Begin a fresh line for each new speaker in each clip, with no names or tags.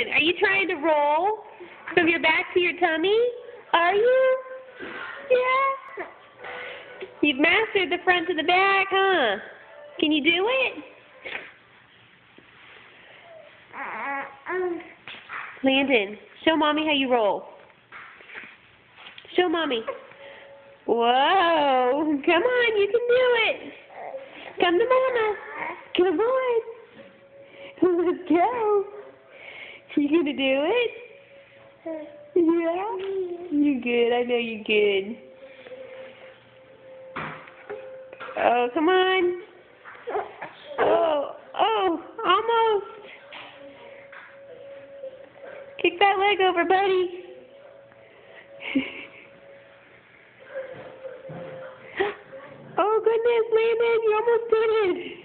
Landon, are you trying to roll from your back to your tummy? Are you? Yeah. You've mastered the front to the back, huh? Can you do it? Landon, show Mommy how you roll. Show Mommy. Whoa. Come on, you can do it. Come to Mama. Come on. Let's go. You gonna do it? Yeah? You're good. I know you're good. Oh, come on. Oh, almost. Kick that leg over, buddy. Oh, goodness, Landon, you almost did it.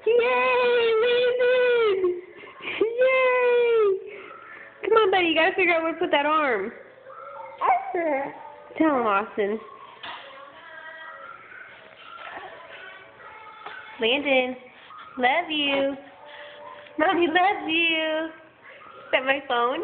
Yay, Landon! Yay! Come on, buddy, you gotta figure out where to put that arm. Tell him, Austin. Landon, love you. Mommy loves you. Is that my phone?